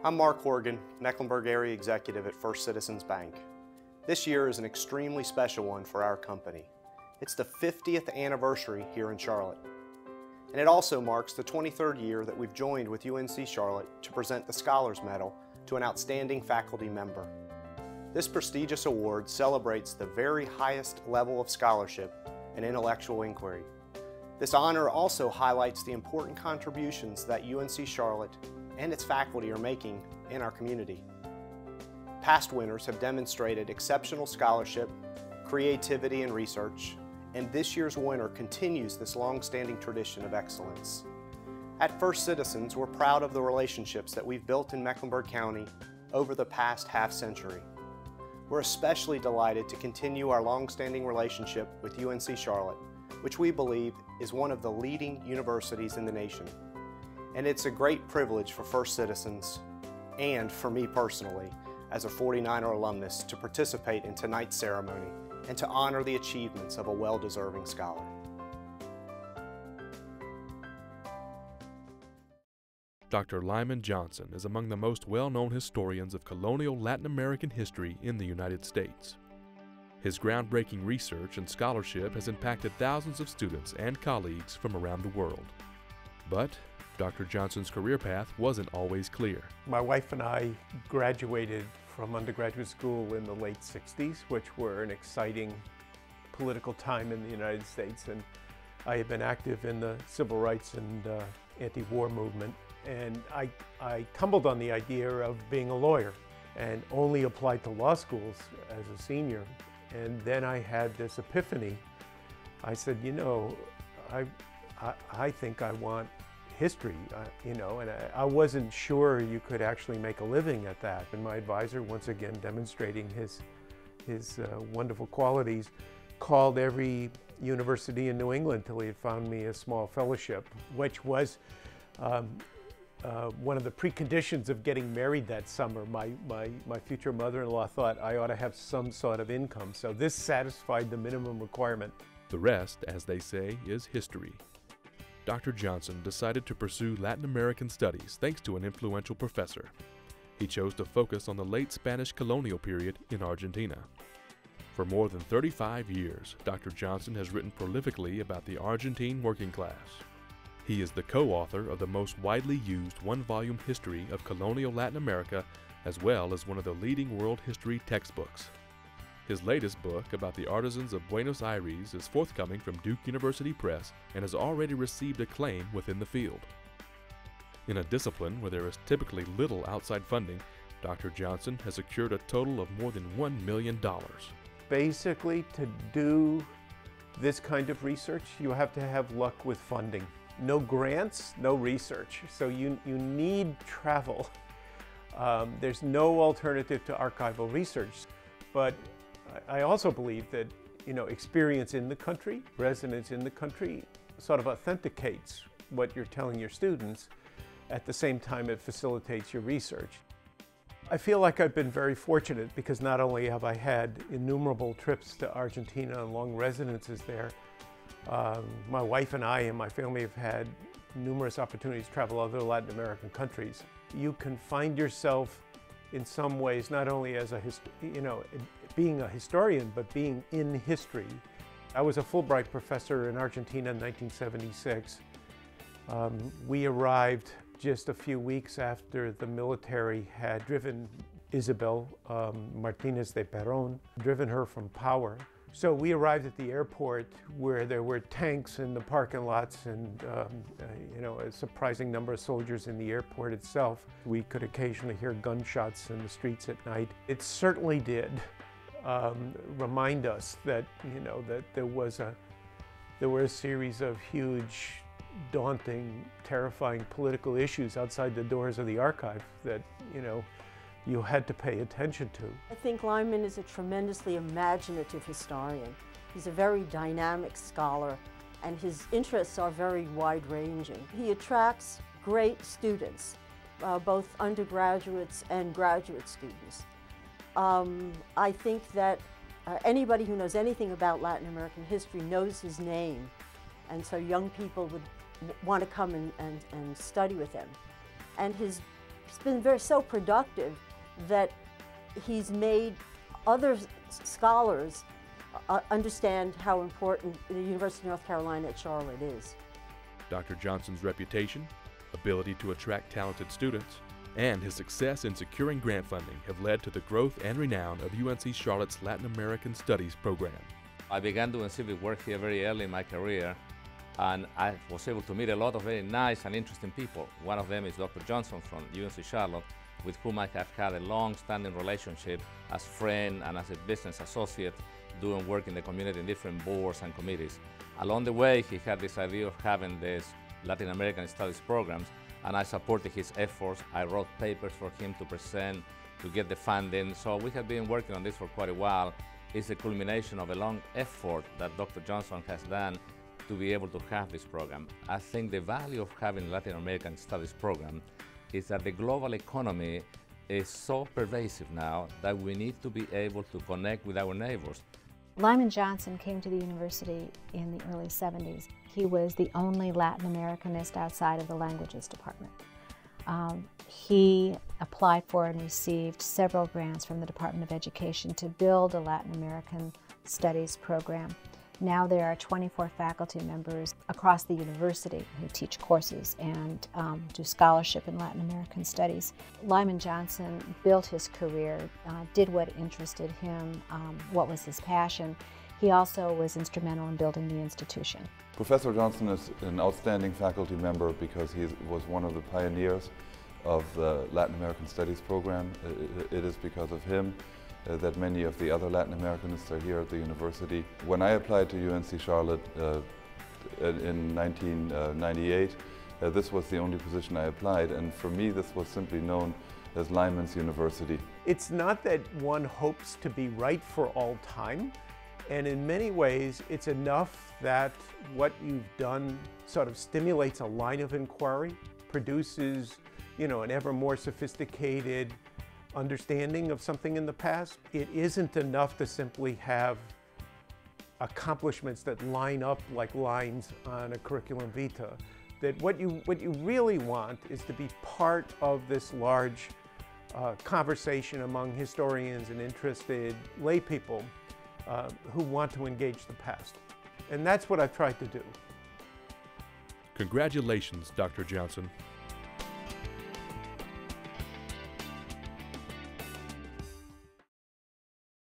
I'm Mark Horgan, Mecklenburg Area Executive at First Citizens Bank. This year is an extremely special one for our company. It's the 50th anniversary here in Charlotte. And it also marks the 23rd year that we've joined with UNC Charlotte to present the Scholars Medal to an outstanding faculty member. This prestigious award celebrates the very highest level of scholarship and intellectual inquiry. This honor also highlights the important contributions that UNC Charlotte and its faculty are making in our community. Past winners have demonstrated exceptional scholarship, creativity, and research, and this year's winner continues this long-standing tradition of excellence. At First Citizens, we're proud of the relationships that we've built in Mecklenburg County over the past half-century. We're especially delighted to continue our long-standing relationship with UNC Charlotte, which we believe is one of the leading universities in the nation. And it's a great privilege for First Citizens, and for me personally, as a 49er alumnus, to participate in tonight's ceremony and to honor the achievements of a well-deserving scholar. Dr. Lyman Johnson is among the most well-known historians of colonial Latin American history in the United States. His groundbreaking research and scholarship has impacted thousands of students and colleagues from around the world. But Dr. Johnson's career path wasn't always clear. My wife and I graduated from undergraduate school in the late 60s, which were an exciting political time in the United States. And I had been active in the civil rights and anti-war movement. And I tumbled on the idea of being a lawyer and only applied to law schools as a senior. And then I had this epiphany. I said, you know, I think I want history, you know, and I wasn't sure you could actually make a living at that. And my advisor, once again demonstrating his wonderful qualities, called every university in New England till he had found me a small fellowship, which was one of the preconditions of getting married that summer. My future mother-in-law thought I ought to have some sort of income, so this satisfied the minimum requirement. The rest, as they say, is history. Dr. Johnson decided to pursue Latin American studies thanks to an influential professor. He chose to focus on the late Spanish colonial period in Argentina. For more than 35 years, Dr. Johnson has written prolifically about the Argentine working class. He is the co-author of the most widely used one-volume history of colonial Latin America, as well as one of the leading world history textbooks. His latest book about the artisans of Buenos Aires is forthcoming from Duke University Press and has already received acclaim within the field. In a discipline where there is typically little outside funding, Dr. Johnson has secured a total of more than $1 million. Basically, to do this kind of research, you have to have luck with funding. No grants, no research. So you need travel. There's no alternative to archival research. But I also believe that, you know, experience in the country, residence in the country, sort of authenticates what you're telling your students. At the same time, it facilitates your research. I feel like I've been very fortunate because not only have I had innumerable trips to Argentina and long residences there, my wife and I and my family have had numerous opportunities to travel other Latin American countries. You can find yourself in some ways not only as a, being a historian, but being in history. I was a Fulbright professor in Argentina in 1976. We arrived just a few weeks after the military had driven Isabel Martinez de Perón, driven her from power. So we arrived at the airport where there were tanks in the parking lots and a surprising number of soldiers in the airport itself. We could occasionally hear gunshots in the streets at night. It certainly did remind us that, that there were a series of huge, daunting, terrifying political issues outside the doors of the archive that, you had to pay attention to. I think Lyman is a tremendously imaginative historian. He's a very dynamic scholar, and his interests are very wide-ranging. He attracts great students, both undergraduates and graduate students. I think that anybody who knows anything about Latin American history knows his name, and so young people would want to come and study with him. And his He's been so productive that he's made other scholars understand how important the University of North Carolina at Charlotte is. Dr. Johnson's reputation, ability to attract talented students, and his success in securing grant funding have led to the growth and renown of UNC Charlotte's Latin American Studies program. I began doing civic work here very early in my career, and I was able to meet a lot of very nice and interesting people. One of them is Dr. Johnson from UNC Charlotte, with whom I have had a long-standing relationship as friend and as a business associate, doing work in the community in different boards and committees. Along the way, he had this idea of having this Latin American Studies programs, and I supported his efforts. I wrote papers for him to present, to get the funding. So we have been working on this for quite a while. It's the culmination of a long effort that Dr. Johnson has done to be able to have this program. I think the value of having a Latin American Studies program is that the global economy is so pervasive now that we need to be able to connect with our neighbors. Lyman Johnson came to the university in the early 70s. He was the only Latin Americanist outside of the languages department. He applied for and received several grants from the Department of Education to build a Latin American Studies program. Now there are 24 faculty members across the university who teach courses and do scholarship in Latin American Studies. Lyman Johnson built his career, did what interested him, what was his passion. He also was instrumental in building the institution. Professor Johnson is an outstanding faculty member because he was one of the pioneers of the Latin American Studies program. It is because of him that many of the other Latin Americanists are here at the university. When I applied to UNC Charlotte in 1998, this was the only position I applied, and for me this was simply known as Lyman's University. It's not that one hopes to be right for all time, and in many ways it's enough that what you've done sort of stimulates a line of inquiry, produces, an ever more sophisticated understanding of something in the past. It isn't enough to simply have accomplishments that line up like lines on a curriculum vitae. That what you really want is to be part of this large conversation among historians and interested lay people who want to engage the past. And that's what I've tried to do. Congratulations, Dr. Johnson.